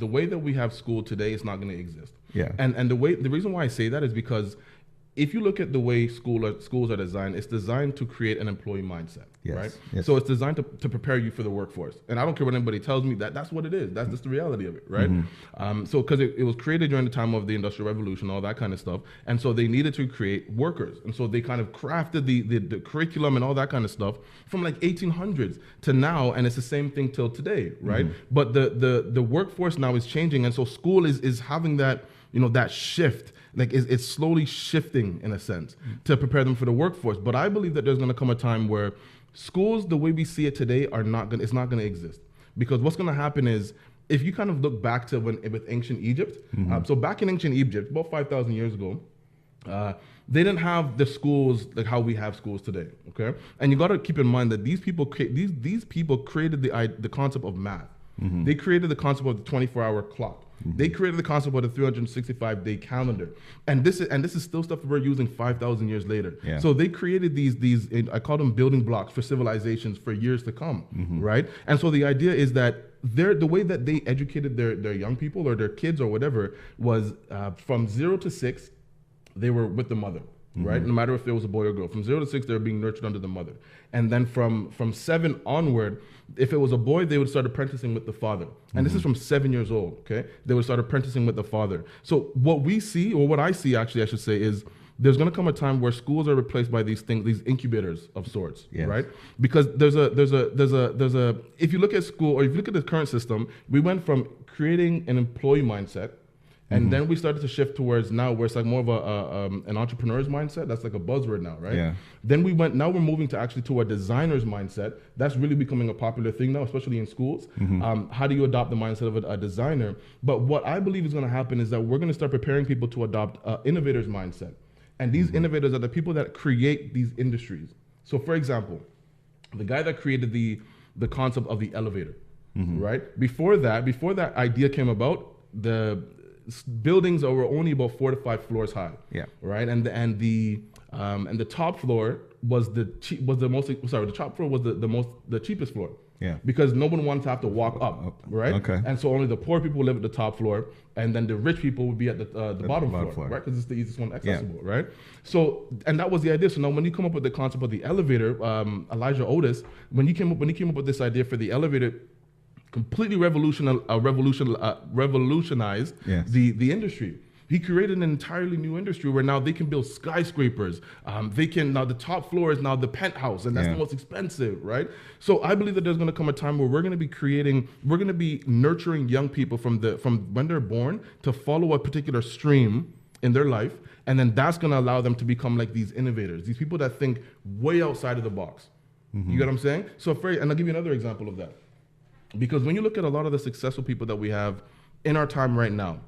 the way that we have school today is not going to exist. Yeah. And the reason why I say that is because if you look at the way schools are designed, it's designed to create an employee mindset, Yes, right? yes. So it's designed to prepare you for the workforce. And I don't care what anybody tells me, that's what it is. That's just the reality of it, right? So because it was created during the time of the Industrial Revolution, all that kind of stuff. And so they needed to create workers. And so they kind of crafted the curriculum and all that kind of stuff from like 1800s to now. And it's the same thing till today, right? But the workforce now is changing. And so school is having that, that shift. Like it's slowly shifting in a sense to prepare them for the workforce. But I believe that there's going to come a time where schools, the way we see it today, it's not going to exist. Because what's going to happen is, if you kind of look back to with ancient Egypt, so back in ancient Egypt, about 5,000 years ago, they didn't have the schools like how we have schools today. Okay, and you got to keep in mind that these people created the concept of math. They created the concept of the 24-hour clock. They created the concept of the 365-day calendar, and this is still stuff we're using 5,000 years later. Yeah. So they created these I call them building blocks for civilizations for years to come, right? And so the idea is that the way that they educated their young people or their kids or whatever was from 0 to 6, they were with the mother. Right, no matter if it was a boy or girl, from 0 to 6, they were being nurtured under the mother, and then from 7 onward, if it was a boy, they would start apprenticing with the father, and this is from 7 years old. Okay, they would start apprenticing with the father. So what we see, or what I see, actually, I should say, is there's going to come a time where schools are replaced by these incubators of sorts, Yes. right? Because there's a if you look at school or if you look at the current system, we went from creating an employee mindset. And then we started to shift towards now where it's like more of an entrepreneur's mindset. That's like a buzzword now, right? Yeah. Then now we're moving to a designer's mindset. That's really becoming a popular thing now, especially in schools. How do you adopt the mindset of a designer? But what I believe is going to happen is that we're going to start preparing people to adopt innovator's mindset. And these innovators are the people that create these industries. So for example, the guy that created the concept of the elevator, right? Before that idea came about, the buildings that were only about 4 to 5 floors high. Yeah. Right. And the top floor was the cheapest floor. Yeah. Because no one wanted to have to walk up. Right. Okay. And so only the poor people live at the top floor, and then the rich people would be at the bottom floor. Right. Because it's the easiest one accessible. Yeah. Right. So, and that was the idea. So now when you come up with the concept of the elevator, Elijah Otis, when he came up with this idea for the elevator, completely revolutionized Yes. the industry. He created an entirely new industry where now they can build skyscrapers. Now the top floor is now the penthouse, and that's the most expensive, right? So I believe that there's going to come a time where we're going to be nurturing young people from when they're born to follow a particular stream in their life, and then that's going to allow them to become like these innovators, these people that think way outside of the box. You get what I'm saying? So and I'll give you another example of that. Because when you look at a lot of the successful people that we have in our time right now,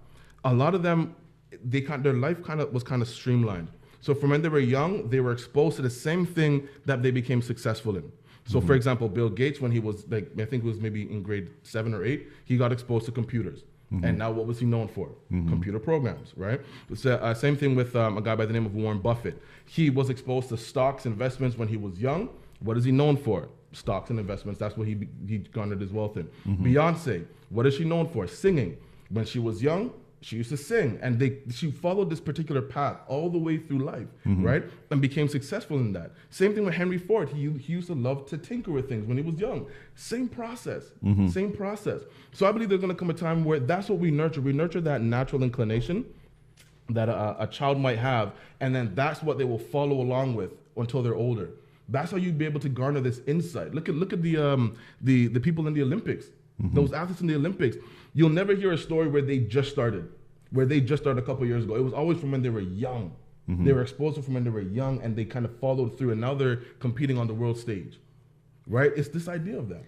a lot of them, their life was kind of streamlined. So from when they were young, they were exposed to the same thing that they became successful in. So for example, Bill Gates, when he was I think it was maybe in grade 7 or 8, he got exposed to computers. And now what was he known for? Computer programs, right? So, same thing with a guy by the name of Warren Buffett. He was exposed to stocks, investments when he was young. What is he known for? Stocks and investments. That's what he garnered his wealth in. Beyonce, what is she known for? Singing. When she was young, she used to sing, and she followed this particular path all the way through life, right? And became successful in that. Same thing with Henry Ford. He used to love to tinker with things when he was young. Same process. Same process. So I believe there's going to come a time where that's what we nurture. We nurture that natural inclination that a child might have, and then that's what they will follow along with until they're older. That's how you'd be able to garner this insight. Look at the people in the Olympics, those athletes in the Olympics. You'll never hear a story where they just started a couple years ago. It was always from when they were young. They were exposed from when they were young, and they kind of followed through, and now they're competing on the world stage, right? It's this idea of that.